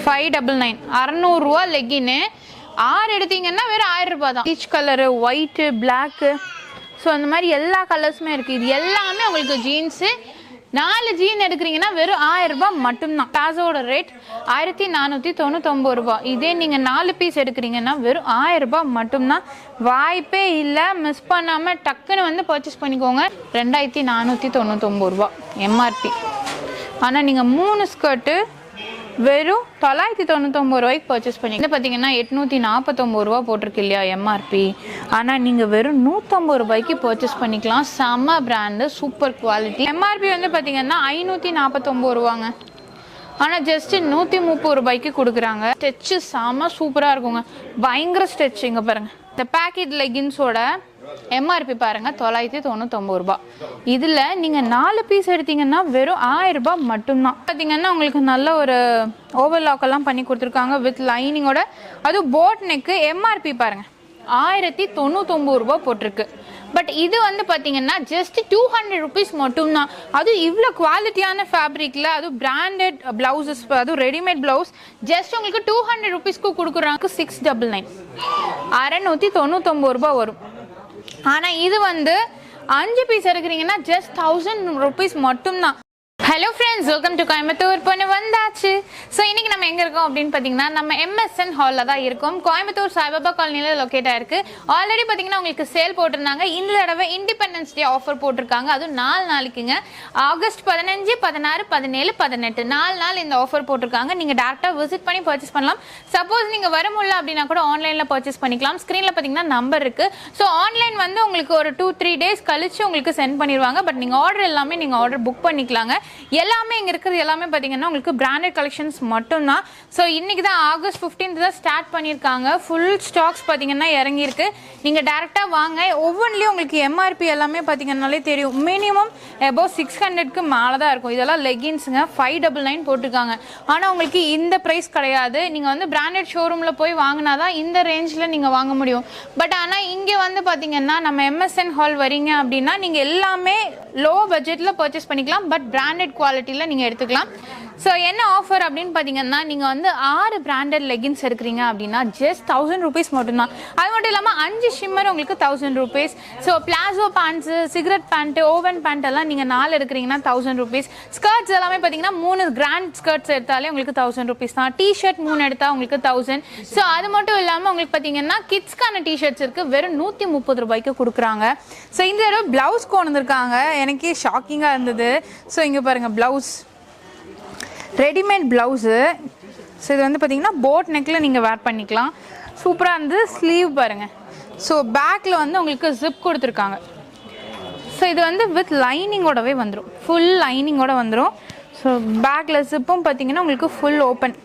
599 600 லெகின்னு 6 எடுத்தீங்கன்னா வெறும் 1000 ரூபாய் தான். Peach colour, white, black, so அந்த மாதிரி எல்லா கலர்ஸுமே இருக்குது. இது எல்லாமே உங்களுக்கு ஜீன்ஸு. 4 ஜீன் எடுக்கிறீங்கன்னா வெறும் 1000 ரூபாய் மட்டும்தான். பிளாசோட ரேட் 1499 ரூபாய். இதே நீங்கள் 4 பீஸ் எடுக்கிறீங்கன்னா வெறும் 1000 ரூபாய் மட்டும்தான். வாய்ப்பே இல்லை, மிஸ் பண்ணாமல் டக்குன்னு வந்து பர்ச்சேஸ் பண்ணிக்கோங்க. 2499 ரூபாய் எம்ஆர்பி. ஆனால் நீங்கள் 3 ஸ்கர்ட்டு வெறும் 999 ரூபாய்க்கு பர்ச்சேஸ் பண்ணி பார்த்தீங்கன்னா 849 ரூபா போட்டிருக்கு இல்லையா எம்ஆர்பி. ஆனால் நீங்கள் வெறும் 150 ரூபாய்க்கு பர்ச்சேஸ் பண்ணிக்கலாம். செம்ம பிராண்டு, சூப்பர் குவாலிட்டி. எம்ஆர்பி வந்து பார்த்தீங்கன்னா 549 ரூபாங்க. ஆனால் ஜஸ்ட்டு 130 ரூபாய்க்கு கொடுக்குறாங்க. ஸ்டெச்சு செம்ம சூப்பராக இருக்குங்க, பயங்கர ஸ்டெச். இங்கே பாருங்கள், இந்த பேக்கெட் லெகின்ஸோட எம்ஆர்பி பாருங்கள் 999 ரூபாய். இதில் நீங்கள் 4 பீஸ் எடுத்தீங்கன்னா வெறும் 1000 ரூபாய் மட்டும்தான். பார்த்தீங்கன்னா உங்களுக்கு நல்ல ஒரு ஓவர்லாக்கெல்லாம் பண்ணி கொடுத்துருக்காங்க வித் லைனிங்கோட. அதுவும் போட் நெக்கு. எம்ஆர்பி பாருங்கள் 1099 ரூபாய் போட்டிருக்கு. பட் இது வந்து பார்த்தீங்கன்னா ஜஸ்ட் 200 ருபீஸ் மட்டும்தான். அதுவும் இவ்வளோ குவாலிட்டியான ஃபேப்ரிக்கில், அதுவும் பிராண்டட் ப்ளவுசஸ், அதுவும் ரெடிமேட் ப்ளவுஸ் ஜஸ்ட் உங்களுக்கு 200 ருபீஸ்க்கு கொடுக்குறாங்க. 699 699 ரூபாய் வரும். ஆனால் இது வந்து 5 பீஸ் எடுக்கிறீங்கன்னா ஜஸ்ட் 1000 ருபீஸ் மட்டும்தான். Hello friends, welcome to Coimbatore பொண்ணு வந்தாச்சு. ஸோ இன்றைக்கி நம்ம எங்கே இருக்கோம் அப்படின்னு பார்த்தீங்கன்னா நம்ம எம்எஸ்என் ஹாலில் தான் இருக்கோம். கோயம்புத்தூர் சாய்பாபா காலனியில் லொக்கேட் ஆயிருக்கு. ஆல்ரெடி பார்த்தீங்கன்னா உங்களுக்கு சேல் போட்டிருந்தாங்க. இந்த தடவை இண்டிபெண்டன்ஸ் டே ஆஃபர் போட்டிருக்காங்க. அதுவும் 4 நாளைக்குங்க. ஆகஸ்ட் 15, 16, 17, 18 4 நாள் இந்த ஆஃபர் போட்டிருக்காங்க. நீங்கள் டேரெக்டாக விசிட் பண்ணி பர்ச்சேஸ் பண்ணலாம். சப்போஸ் நீங்கள் வர முடியல அப்படின்னா கூட ஆன்லைனில் பர்ச்சேஸ் பண்ணிக்கலாம். ஸ்க்ரீனில் பார்த்தீங்கன்னா நம்பர் இருக்குது. ஸோ ஆன்லைன் வந்து உங்களுக்கு ஒரு 2-3 டேஸ் கழிச்சு உங்களுக்கு சென்ட் பண்ணிடுவாங்க. பட் நீங்கள் ஆர்டர் எல்லாமே நீங்கள் ஆர்டர் புக் பண்ணிக்கலாங்க. எல்லாமே இங்கே இருக்கிறது எல்லாமே பார்த்தீங்கன்னா உங்களுக்கு பிராண்டட் கலெக்ஷன்ஸ் மட்டும்தான். ஸோ இன்றைக்கி தான் ஆகஸ்ட் 15 தான் ஸ்டார்ட் பண்ணியிருக்காங்க. ஃபுல் ஸ்டாக்ஸ் பார்த்தீங்கன்னா இறங்கியிருக்கு. நீங்கள் டேரெக்டாக வாங்க. ஒவ்வொன்றிலையும் உங்களுக்கு எம்ஆர்பி எல்லாமே பார்த்தீங்கன்னாலே தெரியும். மினிமம் அபவ் 600க்கு மேலே தான் இருக்கும். இதெல்லாம் லெகின்ஸுங்க 599 போட்டிருக்காங்க. ஆனால் உங்களுக்கு இந்த ப்ரைஸ் கிடையாது. நீங்கள் வந்து பிராண்டட் ஷோரூமில் போய் வாங்கினா தான் இந்த ரேஞ்சில் நீங்கள் வாங்க முடியும். பட் ஆனால் இங்கே வந்து பார்த்தீங்கன்னா நம்ம எம்எஸ்என் ஹால் வரீங்க அப்படின்னா நீங்கள் எல்லாமே லோ பட்ஜெட்டில் பர்ச்சேஸ் பண்ணிக்கலாம். பட் பிராண்டட் குவாலிட்டியில் நீங்கள் எடுத்துக்கலாம். ஸோ என்ன ஆஃபர் அப்படின்னு பார்த்தீங்கன்னா நீங்கள் வந்து 6 பிராண்டட் லெகின்ஸ் எடுக்கிறீங்க அப்படின்னா ஜஸ்ட் 1000 ருபீஸ் மட்டும்தான். அது மட்டும் இல்லாமல் 5 ஷிம்மர் உங்களுக்கு 1000 rupees. So palazzo pants, cigarette pant, woven pant எல்லாம் நீங்கள் 4 எடுக்கிறீங்கன்னா 1000 ருபீஸ். ஸ்கர்ட்ஸ் எல்லாமே பார்த்தீங்கன்னா 3 கிராண்ட் ஸ்கர்ட்ஸ் எடுத்தாலே உங்களுக்கு 1000 ருபீஸ் தான். டிஷர்ட் 3 எடுத்தால் உங்களுக்கு 1000. ஸோ அது மட்டும் இல்லாமல் உங்களுக்கு பார்த்தீங்கன்னா கிட்ஸ்க்கான டிஷர்ட்ஸ் இருக்குது, வெறும் 130 ரூபாய்க்கு கொடுக்குறாங்க. ஸோ இந்த தடவை ப்ளவுஸ் கொண்டு வந்திருக்காங்க. எனக்கே ஷாக்கிங்காக இருந்தது. ஸோ இங்கே பாருங்கள், ப்ளவுஸ் ரெடிமேட் ப்ளவுஸு. ஸோ இது வந்து பார்த்தீங்கன்னா போட் நெக்கில் நீங்கள் வேர் பண்ணிக்கலாம். சூப்பராக இருந்து. ஸ்லீவ் பாருங்கள். ஸோ பேக்கில் வந்து உங்களுக்கு ஜிப் கொடுத்துருக்காங்க. ஸோ இது வந்து வித் லைனிங்கோடவே வந்துடும், ஃபுல் லைனிங்கோட வந்துடும். ஸோ பேக்கில் ஜிப்பும் பார்த்தீங்கன்னா உங்களுக்கு ஃபுல் ஓப்பன்.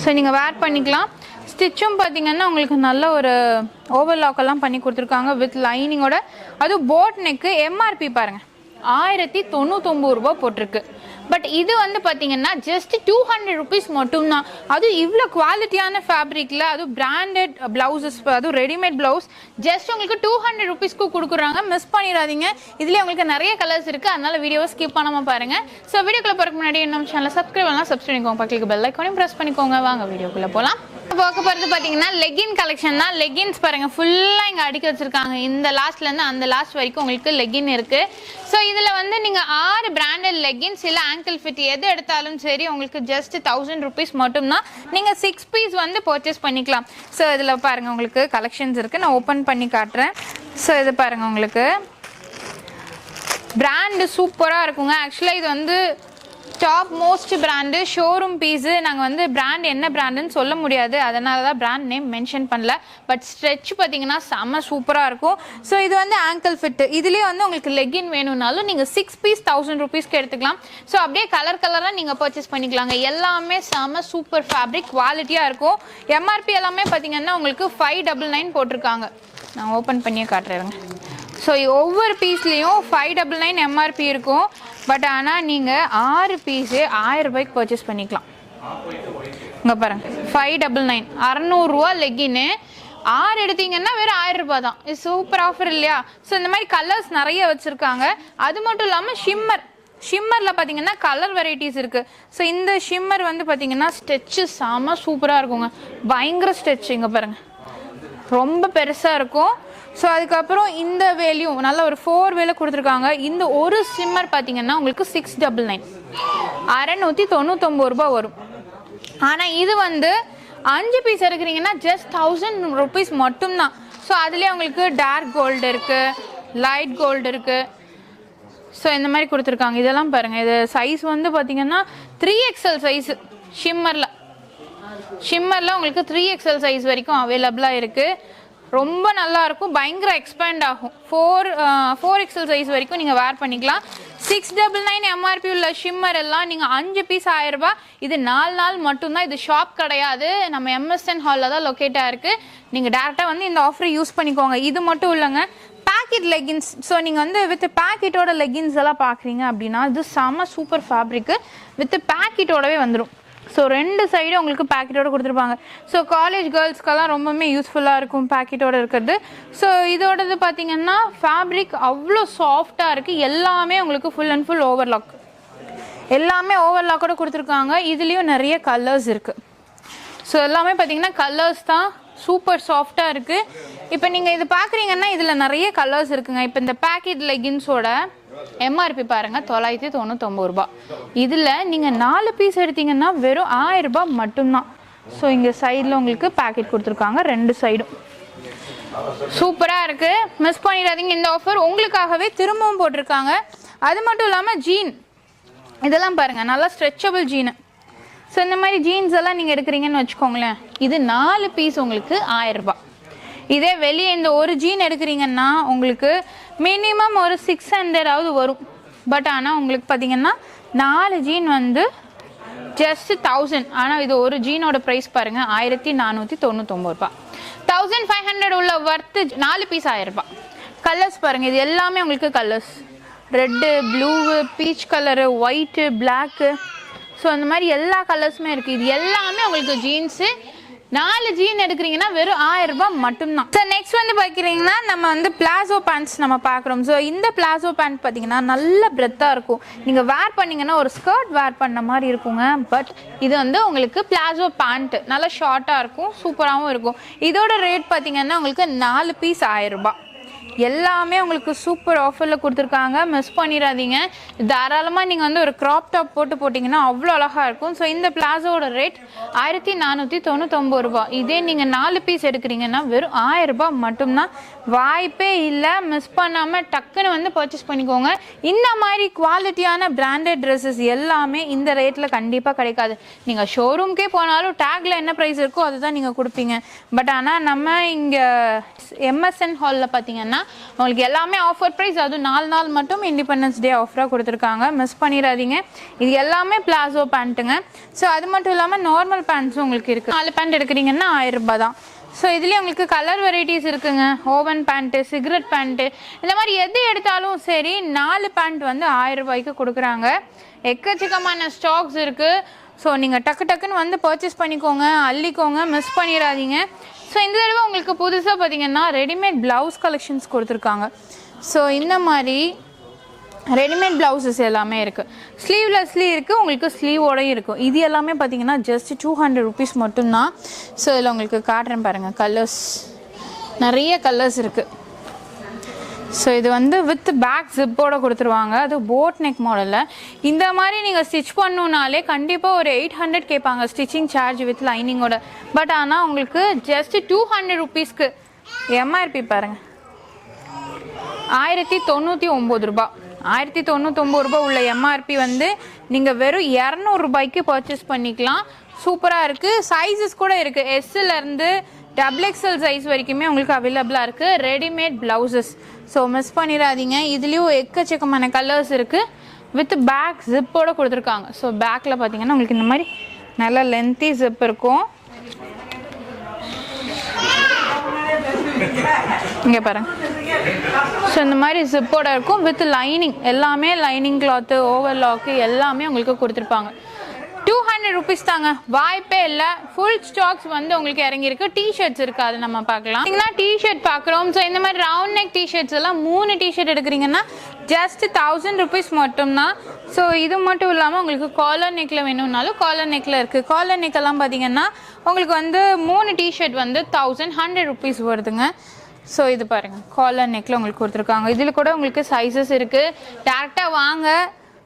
ஸோ நீங்கள் வேர் பண்ணிக்கலாம். ஸ்டிச்சும் பார்த்தீங்கன்னா உங்களுக்கு நல்ல ஒரு ஓவர்லாக்கெல்லாம் பண்ணி கொடுத்துருக்காங்க வித் லைனிங்கோட. அதுவும் போட் நெக்கு. எம்ஆர்பி பாருங்கள் 1099 ரூபாய் போட்டிருக்கு. பட் இது வந்து பார்த்தீங்கன்னா ஜஸ்ட் 200 ருபீஸ் மட்டும்தான். அதுவும் இவ்வளோ குவாலிட்டியான ஃபேப்ரிக்கில், அதுவும் பிராண்டட் ப்ளவுசஸ், அதுவும் ரெடிமேட் ப்ளவுஸ் ஜஸ்ட் உங்களுக்கு 200 ருபீஸ்க்கு கொடுக்குறாங்க. மிஸ் பண்ணிடாதீங்க. இதுலேயே உங்களுக்கு நிறைய கலர்ஸ் இருக்குது. அதனால் வீடியோவை ஸ்கிப் பண்ணாமல் பாருங்கள். ஸோ வீடியோக்குள்ளே போகிறதுக்கு முன்னாடி நம்ம சேனலை சப்ஸ்கிரைப் பண்ணலாம், சப்ஸ்கிரைப் பண்ணிக்கோங்க. பக்கத்துக்கு பெல் ஐக்கானையும் ப்ரெஸ் பண்ணிக்கோங்க. வாங்க வீடியோக்குள்ளே போகலாம். பார்க்க போகிறது பார்த்தீங்கன்னா லெகின் கலெக்ஷன் தான். லெகின்ஸ் பாருங்கள், ஃபுல்லாக இங்கே அடுக்கி வச்சுருக்காங்க. இந்த லாஸ்ட்லேருந்து அந்த லாஸ்ட் வரைக்கும் உங்களுக்கு லெகின் இருக்குது. ஸோ இதில் வந்து நீங்கள் 6 பிராண்டட் லெகின்ஸ் இல்லை ஆங்கிள் ஃபிட் எது எடுத்தாலும் சரி உங்களுக்கு ஜஸ்ட் 1000 ருபீஸ் மட்டும்தான். நீங்கள் 6 பீஸ் வந்து பர்ச்சேஸ் பண்ணிக்கலாம். ஸோ இதில் பாருங்கள் உங்களுக்கு கலெக்ஷன்ஸ் இருக்குது. நான் ஓப்பன் பண்ணி காட்டுறேன். ஸோ இது பாருங்கள், உங்களுக்கு பிராண்டு சூப்பராக இருக்குங்க. ஆக்சுவலாக இது வந்து top most brand, showroom piece. நாங்கள் வந்து பிராண்ட் என்ன பிராண்டுன்னு சொல்ல முடியாது, அதனால தான் பிராண்ட் நேம் மென்ஷன் பண்ணல. பட் ஸ்ட்ரெச் பார்த்தீங்கன்னா செம்ம சூப்பராக இருக்கும். ஸோ இது வந்து ஆங்கிள் ஃபிட்டு. இதுலேயே வந்து உங்களுக்கு லெகின் வேணும்னாலும் நீங்கள் 6 பீஸ் 1000 ருபீஸ்க்கு எடுத்துக்கலாம். ஸோ அப்படியே கலர் கலராக நீங்கள் பர்ச்சேஸ் பண்ணிக்கலாங்க. எல்லாமே செம்ம சூப்பர் ஃபேப்ரிக், குவாலிட்டியாக இருக்கும். எம்ஆர்பி எல்லாமே பார்த்தீங்கன்னா உங்களுக்கு 599 போட்டிருக்காங்க. நான் ஓப்பன் பண்ணியே காட்டுறேங்க. ஸோ ஒவ்வொரு பீஸ்லேயும் 599 எம்ஆர்பி இருக்கும். பட் ஆனால் நீங்கள் 6 பீஸு 1000 ரூபாய்க்கு பர்ச்சேஸ் பண்ணிக்கலாம். இங்கே பாருங்கள், 599 600 லெகின்னு 6 எடுத்தீங்கன்னா வெறும் 1000 ரூபாய் தான். இது சூப்பர் ஆஃபர் இல்லையா? ஸோ இந்த மாதிரி கலர்ஸ் நிறைய வச்சுருக்காங்க. அது மட்டும் இல்லாமல் ஷிம்மர் ஷிம்மரில் பார்த்தீங்கன்னா கலர் வெரைட்டிஸ் இருக்குது. ஸோ இந்த ஷிம்மர் வந்து பார்த்தீங்கன்னா ஸ்டெச்சு செம சூப்பராக இருக்குங்க. பயங்கர ஸ்டெச் இங்கே பாருங்கள், ரொம்ப பெருசாக இருக்கும். ஸோ அதுக்கப்புறம் இந்த வேலையும் நல்ல ஒரு 4 வேலை கொடுத்துருக்காங்க. இந்த ஒரு ஷிம்மர் பார்த்தீங்கன்னா உங்களுக்கு 699 699 ரூபா வரும். ஆனால் இது வந்து 5 பீஸ் எடுக்கிறீங்கன்னா ஜஸ்ட் 1000 rupees மட்டும்தான். ஸோ அதுலேயே உங்களுக்கு டார்க் கோல்டு இருக்குது, லைட் கோல்டு இருக்குது. ஸோ இந்த மாதிரி கொடுத்துருக்காங்க. இதெல்லாம் பாருங்கள், இது சைஸ் வந்து பார்த்தீங்கன்னா 3XL சைஸு. ஷிம்மரில் உங்களுக்கு 3XL சைஸ் வரைக்கும் அவைலபிளாக இருக்குது. ரொம்ப நல்லாயிருக்கும், பயங்கர எக்ஸ்பேண்ட் ஆகும். 4XL சைஸ் வரைக்கும் நீங்கள் வேர் பண்ணிக்கலாம். 699 எம்ஆர்பி உள்ள ஷிம்மர் எல்லாம் நீங்கள் 5 பீஸ் 1000 ரூபா. இது 4 நாள் மட்டும்தான். இது ஷாப் கிடையாது, நம்ம MSN ஹாலில் தான் லொக்கேட் ஆகிருக்கு. நீங்கள் டேரெக்டாக வந்து இந்த ஆஃபரை யூஸ் பண்ணிக்கோங்க. இது மட்டும் இல்லைங்க, பேக்கெட் லெகின்ஸ். ஸோ நீங்கள் வந்து வித் பேக்கெட்டோட லெகின்ஸ் எல்லாம் பார்க்குறீங்க அப்படின்னா இது செம சூப்பர் ஃபேப்ரிக்கு. வித் பேக்கெட்டோடவே வந்துடும். ஸோ 2 சைடும் உங்களுக்கு பேக்கெட்டோடு கொடுத்துருப்பாங்க. ஸோ காலேஜ் கேர்ள்ஸ்க்கெல்லாம் ரொம்பவுமே யூஸ்ஃபுல்லாக இருக்கும் பேக்கெட்டோடு இருக்கிறது. ஸோ இதோடது பார்த்தீங்கன்னா ஃபேப்ரிக் அவ்வளோ சாஃப்டாக இருக்குது. எல்லாமே உங்களுக்கு ஃபுல் அண்ட் ஃபுல் ஓவர்லாக், எல்லாமே ஓவர்லாக்கோட கொடுத்துருக்காங்க. இதுலேயும் நிறைய கலர்ஸ் இருக்குது. ஸோ எல்லாமே பார்த்தீங்கன்னா கலர்ஸ் தான், சூப்பர் சாஃப்டாக இருக்குது. இப்போ நீங்கள் இது பார்க்குறீங்கன்னா இதில் நிறைய கலர்ஸ் இருக்குங்க. இப்போ இந்த பேக்கெட் லெகின்ஸோட எம்ஆர்பி பாருங்கள் 999 ரூபா. இதில் நீங்கள் 4 பீஸ் எடுத்தீங்கன்னா வெறும் 1000 ரூபாய் மட்டும்தான். ஸோ இங்கே சைடில் உங்களுக்கு பேக்கெட் கொடுத்துருக்காங்க, 2 சைடும் சூப்பராக இருக்குது. மிஸ் பண்ணிடாதீங்க. இந்த ஆஃபர் உங்களுக்காகவே திரும்பவும் போட்டிருக்காங்க. அது மட்டும் இல்லாமல் ஜீன் இதெல்லாம் பாருங்கள், நல்லா ஸ்ட்ரெச்சபிள் ஜீனு. ஸோ இந்த மாதிரி ஜீன்ஸ் எல்லாம் நீங்கள் எடுக்கிறீங்கன்னு வச்சுக்கோங்களேன், இது 4 பீஸ் உங்களுக்கு 1000 ரூபாய். இதே வெளியே இந்த ஒரு ஜீன் எடுக்கிறீங்கன்னா உங்களுக்கு மினிமம் ஒரு 600 வரும். பட் ஆனால் உங்களுக்கு பார்த்தீங்கன்னா 4 ஜீன் வந்து ஜஸ்ட் 1000. ஆனால் இது ஒரு ஜீனோட ப்ரைஸ் பாருங்கள் 1499 ரூபாய். 1500 உள்ள ஒர்த்து 4 பீஸ் 1000 ரூபாய். கலர்ஸ் பாருங்கள், இது எல்லாமே உங்களுக்கு colours red, blue, peach colour, white, black. So அந்த மாதிரி எல்லா கலர்ஸுமே இருக்குது. இது எல்லாமே உங்களுக்கு ஜீன்ஸு. 4 ஜீன் எடுக்கிறீங்கன்னா வெறும் 1000 ரூபாய் மட்டும்தான். ஸோ நெக்ஸ்ட் வந்து பார்க்குறீங்கன்னா நம்ம வந்து பிளாசோ பேண்ட்ஸ் நம்ம பார்க்குறோம். ஸோ இந்த பிளாசோ பேண்ட் பார்த்தீங்கன்னா நல்ல பிரெத்தாக இருக்கும். நீங்கள் வேர் பண்ணிங்கன்னா ஒரு ஸ்கர்ட் வேர் பண்ண மாதிரி இருக்குங்க. பட் இது வந்து உங்களுக்கு பிளாசோ பேண்ட்டு நல்லா ஷார்ட்டாக இருக்கும், சூப்பராகவும் இருக்கும். இதோட ரேட் பார்த்தீங்கன்னா உங்களுக்கு 4 பீஸ் 1000 ரூபாய். எல்லாமே உங்களுக்கு சூப்பர் ஆஃபரில் கொடுத்துருக்காங்க, மிஸ் பண்ணிடாதீங்க. தாராளமாக நீங்கள் வந்து ஒரு க்ராப் டாப் போட்டிங்கன்னா அவ்வளோ அழகாக இருக்கும். ஸோ இந்த பிளாசோட ரேட் 1499 ரூபாய். இதே நீங்கள் 4 பீஸ் எடுக்கிறீங்கன்னா வெறும் 1000 ரூபாய் மட்டும்தான். வாய்ப்பே இல்லை, மிஸ் பண்ணாமல் டக்குன்னு வந்து பர்ச்சேஸ் பண்ணிக்கோங்க. இந்த மாதிரி குவாலிட்டியான பிராண்டட் ட்ரெஸ்ஸஸ் எல்லாமே இந்த ரேட்டில் கண்டிப்பாக கிடைக்காது. நீங்கள் ஷோரூம்க்கே போனாலும் டேக்கில் என்ன ப்ரைஸ் இருக்கோ அதுதான் நீங்கள் கொடுப்பீங்க. பட் ஆனால் நம்ம இங்கே MSN ஹாலில் பார்த்தீங்கன்னா உங்களுக்கு எல்லாமே ஆஃபர் ப்ரைஸ். அதுவும் 4 நாள் மட்டும் இண்டிபெண்டன்ஸ் டே ஆஃபராக கொடுத்துருக்காங்க, மிஸ் பண்ணிடாதீங்க. இது எல்லாமே பிளாசோ பேண்ட்டுங்க. ஸோ அது மட்டும் இல்லாமல் நார்மல் பேண்ட்ஸும் உங்களுக்கு இருக்குது. 4 பேண்ட் எடுக்கிறீங்கன்னா 1000 ரூபாய் தான். ஸோ இதுலேயே உங்களுக்கு கலர் வெரைட்டிஸ் இருக்குங்க. ஓவன் பேண்ட்டு, சிகரெட் பேண்ட்டு, இந்த மாதிரி எது எடுத்தாலும் சரி 4 பேண்ட் வந்து 1000 ரூபாய்க்கு கொடுக்குறாங்க. எக்கச்சக்கமான ஸ்டாக்ஸ் இருக்குது. ஸோ நீங்கள் டக்குன்னு வந்து பர்ச்சேஸ் பண்ணிக்கோங்க, அள்ளிக்கோங்க, மிஸ் பண்ணிடாதீங்க. ஸோ இந்த தடவை உங்களுக்கு புதுசாக பார்த்தீங்கன்னா ரெடிமேட் ப்ளவுஸ் கலெக்ஷன்ஸ் கொடுத்துருக்காங்க. ஸோ இந்த மாதிரி ரெடிமேட் ப்ளவுசஸ் எல்லாமே இருக்குது. ஸ்லீவ்லெஸ்லி இருக்குது, உங்களுக்கு ஸ்லீவோடையும் இருக்கும். இது எல்லாமே பார்த்தீங்கன்னா ஜஸ்ட் 200 rupees மட்டும்தான். ஸோ இதில் உங்களுக்கு காட்டுறேன் பாருங்கள், கலர்ஸ் நிறைய கலர்ஸ் இருக்குது. ஸோ இது வந்து வித் பேக் ஜிப்போட கொடுத்துருவாங்க. அது போட் நெக் மாடலில். இந்த மாதிரி நீங்கள் ஸ்டிச் பண்ணணுன்னாலே கண்டிப்பாக ஒரு 800 கேட்பாங்க ஸ்டிச்சிங் சார்ஜ் வித் லைனிங்கோட. பட் ஆனால் உங்களுக்கு ஜஸ்ட் 200 rupeesக்கு எம்ஆர்பி பாருங்கள் 1099 ரூபாய். 1099 ரூபாய் உள்ள எம்ஆர்பி வந்து நீங்கள் வெறும் 200 ரூபாய்க்கு பர்ச்சேஸ் பண்ணிக்கலாம். சூப்பராக இருக்குது. சைஸஸ் கூட இருக்குது, எஸ்லேருந்து XXL சைஸ் வரைக்குமே உங்களுக்கு அவைலபிளாக இருக்குது ரெடிமேட் ப்ளவுசஸ். ஸோ மிஸ் பண்ணிடாதீங்க. இதுலேயும் எக்கச்சக்கமான கலர்ஸ் இருக்குது. வித் பேக் ஜிப்போடு கொடுத்துருக்காங்க. ஸோ பேக்கில் பார்த்தீங்கன்னா உங்களுக்கு இந்த மாதிரி நல்லா லென்த்தி ஜிப் இருக்கும். இங்கே பாருங்க. ஸோ இந்த மாதிரி ஜிப்போட இருக்கும் வித் லைனிங். எல்லாமே லைனிங் கிளாத்து, ஓவர்லாக்கு எல்லாமே உங்களுக்கு கொடுத்துருப்பாங்க. 200 200 rupees தாங்க, வாய்ப்பே இல்லை. ஃபுல் ஸ்டாக்ஸ் வந்து உங்களுக்கு இறங்கியிருக்கு. டிஷர்ட்ஸ் இருக்குது, அது நம்ம பார்க்கலாம். பார்த்தீங்கன்னா டிஷர்ட் பார்க்குறோம். ஸோ இந்த மாதிரி ரவுண்ட் நெக் டிஷர்ட்ஸ் எல்லாம் 3 டிஷர்ட் எடுக்கிறீங்கன்னா ஜஸ்ட் 1000 rupees மட்டும்தான். ஸோ இது மட்டும் இல்லாமல் உங்களுக்கு காலர் நெக்கில் வேணும்னாலும் காலர் நெக்கில் இருக்குது. காலர் நெக்கெல்லாம் பார்த்தீங்கன்னா உங்களுக்கு வந்து 3 டிஷர்ட் வந்து 1100 rupees வருதுங்க. ஸோ இது பாருங்கள், காலர் நெக்கில் உங்களுக்கு கொடுத்துருக்காங்க. இதில் கூட உங்களுக்கு சைஸஸ் இருக்குது, டேரெக்டாக வாங்க.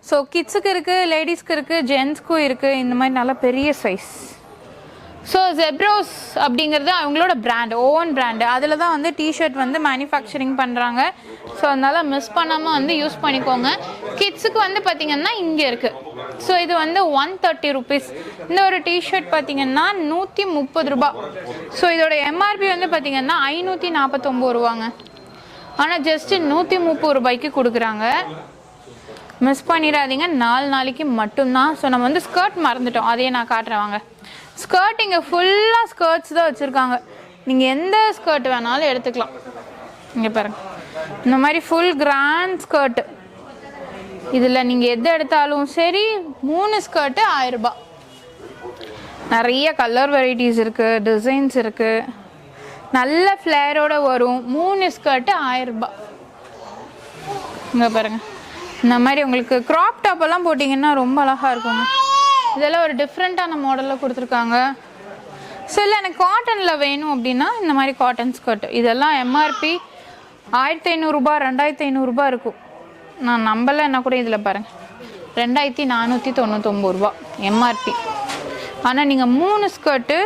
ஸோ கிட்ஸுக்கு இருக்குது, லேடிஸ்க்கு இருக்குது, ஜென்ஸ்க்கும் இருக்குது. இந்த மாதிரி நல்லா பெரிய சைஸ். ஸோ ஜெப்ரோஸ் அப்படிங்கிறது அவங்களோட பிராண்ட், ஓன் பிராண்டு. அதில் தான் வந்து டிஷர்ட் வந்து மேனுஃபேக்சரிங் பண்ணுறாங்க. ஸோ அதனால் மிஸ் பண்ணாமல் வந்து யூஸ் பண்ணிக்கோங்க. கிட்ஸுக்கு வந்து பார்த்திங்கன்னா இங்கே இருக்குது. ஸோ இது வந்து 130 rupees. இந்த ஒரு டிஷர்ட் பார்த்திங்கன்னா 130 ரூபா. ஸோ இதோட எம்ஆர்பி வந்து பார்த்திங்கன்னா 549 ரூபாங்க. ஆனால் ஜஸ்ட்டு 130 ரூபாய்க்கு கொடுக்குறாங்க. மிஸ் பண்ணிடாதீங்க, 4 நாளைக்கு மட்டும்தான். ஸோ நம்ம வந்து ஸ்கர்ட் மறந்துட்டோம், அதையே நான் காட்டுறேன் வாங்க. ஸ்கர்ட் இங்கே ஃபுல்லாக ஸ்கர்ட்ஸ் தான் வச்சுருக்காங்க. நீங்கள் எந்த ஸ்கர்ட் வேணாலும் எடுத்துக்கலாம். இங்கே பாருங்கள், இந்த மாதிரி ஃபுல் கிராண்ட் ஸ்கர்ட்டு. இதில் நீங்கள் எது எடுத்தாலும் சரி, 3 ஸ்கர்ட்டு 1000 ரூபா. நிறைய கலர் வெரைட்டிஸ் இருக்குது, டிசைன்ஸ் இருக்குது, நல்ல ஃப்ளேரோடு வரும். 3 ஸ்கர்ட்டு 1000 ரூபா. இங்கே பாருங்கள், இந்த மாதிரி உங்களுக்கு க்ராப் டாப்பெல்லாம் போட்டிங்கன்னா ரொம்ப அழகாக இருக்குங்க. இதெல்லாம் ஒரு டிஃப்ரெண்ட்டான மாடலில் கொடுத்துருக்காங்க. ஸோ இல்லை எனக்கு காட்டனில் வேணும் அப்படின்னா இந்த மாதிரி காட்டன் ஸ்கர்ட். இதெல்லாம் எம்ஆர்பி 1500 ரூபா, 2500 ரூபா இருக்கும். நான் நம்பலைன்னா கூட இதில் பாருங்கள், 2499 ரூபா எம்ஆர்பி. ஆனால் நீங்கள் 3 ஸ்கர்ட்டு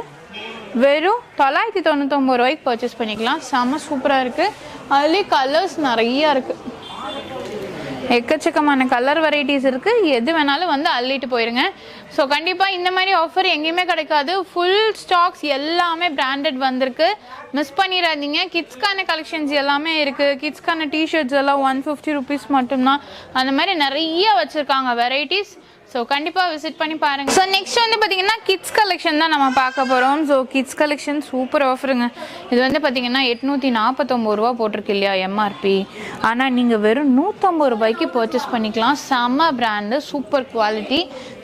வெறும் 999 ரூபாய்க்கு பர்ச்சேஸ் பண்ணிக்கலாம். செம்ம சூப்பராக இருக்குது. அதுலேயும் கலர்ஸ் நிறையா இருக்குது, எக்கச்சக்கமான கலர் வெரைட்டிஸ் இருக்குது. எது வேணாலும் வந்து அள்ளிட்டு போயிருங்க. ஸோ கண்டிப்பாக இந்த மாதிரி ஆஃபர் எங்கேயுமே கிடைக்காது. ஃபுல் ஸ்டாக்ஸ் எல்லாமே பிராண்டட் வந்திருக்கு, மிஸ் பண்ணிடாதீங்க. கிட்ஸ்க்கான கலெக்ஷன்ஸ் எல்லாமே இருக்குது. கிட்ஸ்க்கான டிஷர்ட்ஸ் எல்லாம் 150 rupees மட்டும்தான். அந்த மாதிரி நிறைய வச்சுருக்காங்க வெரைட்டிஸ். ஸோ கண்டிப்பாக விசிட் பண்ணி பாருங்கள். ஸோ நெக்ஸ்ட் வந்து பார்த்திங்கன்னா கிட்ஸ் கலெக்ஷன் தான் நம்ம பார்க்க போகிறோம். ஸோ கிட்ஸ் கலெக்ஷன் சூப்பர் ஆஃபருங்க. இது வந்து பார்த்திங்கன்னா 849 ரூபா போட்டிருக்கு இல்லையா எம்ஆர்பி. ஆனால் நீங்கள் வெறும் 150 ரூபாய்க்கு பர்ச்சேஸ் பண்ணிக்கலாம். செம்ம பிராண்டு, சூப்பர் குவாலிட்டி.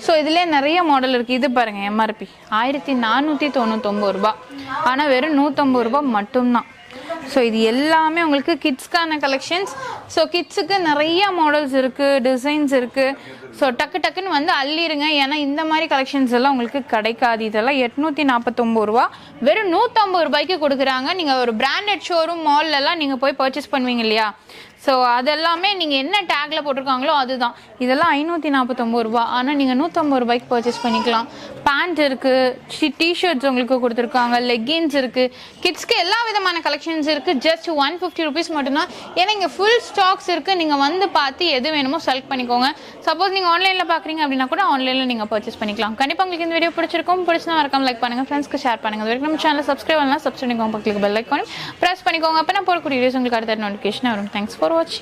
ஸோ இதிலே நிறைய மாடல் இருக்குது. இது பாருங்கள், எம்ஆர்பி 1499 ரூபா. ஆனால் வெறும் 150 ரூபா மட்டும்தான். ஸோ இது எல்லாமே உங்களுக்கு கிட்ஸ்க்கான கலெக்ஷன்ஸ். ஸோ கிட்ஸுக்கு நிறைய மாடல்ஸ் இருக்குது, டிசைன்ஸ் இருக்குது. ஸோ டக்குன்னு வந்து அள்ளிடுங்க. ஏன்னா இந்த மாதிரி கலெக்ஷன்ஸ் எல்லாம் உங்களுக்கு கிடைக்காது. இதெல்லாம் 849 ரூபா, வெறும் 150 ரூபாய்க்கு கொடுக்குறாங்க. நீங்கள் ஒரு பிராண்டட் ஷோரூம் மால்லலாம் நீங்கள் போய் பர்ச்சேஸ் பண்ணுவீங்க இல்லையா, ஸோ அதெல்லாமே நீங்கள் என்ன டேக்கில் போட்டிருக்காங்களோ அதுதான். இதெல்லாம் 549 ரூபா. ஆனால் நீங்கள் 150 ரூபாய்க்கு பர்ச்சேஸ் பண்ணிக்கலாம். பேண்ட் இருக்குது, டிஷர்ட்ஸ் உங்களுக்கு கொடுத்துருக்காங்க, லெக்கின்ஸ் இருக்குது, கிட்ஸ்க்கு எல்லா விதமான கலெக்ஷன்ஸ் இருக்குது. ஜஸ்ட் 150 rupees மட்டும்தான். ஏன்னா இங்கே ஃபுல் ஸ்டாக்ஸ் இருக்குது. நீங்கள் வந்து பார்த்து எது வேணுமோ செலக்ட் பண்ணிக்கோங்க. சப்போஸ் நீங்கள் ஆன்லைனில் பார்க்குறீங்க அப்படின்னா கூட ஆன்லைனில் நீங்கள் பர்ச்சேஸ் பண்ணிக்கலாம். கண்டிப்பாக உங்களுக்கு இந்த வீடியோ பிடிச்சிருக்கும். பிடிச்சினா மறக்காம லைக் பண்ணுங்கள், ஃப்ரெண்ட்ஸ்க்கு ஷேர் பண்ணுங்கள். அது வரைக்கும் நம்ம சேனல் சப்ஸ்கிரைப் பண்ணலாம், சப்ஸ்கிரைப் பண்ணிக்கோங்க, பக்கத்துக்கு பெல் ஐக்கான் ப்ரெஸ் பண்ணிக்கோங்க. அப்போ நான் போடக்கூடிய வீடியோஸ் உங்களுக்கு அடுத்த நோட்டிஃபிகேஷன் வரும். Thanks for watching.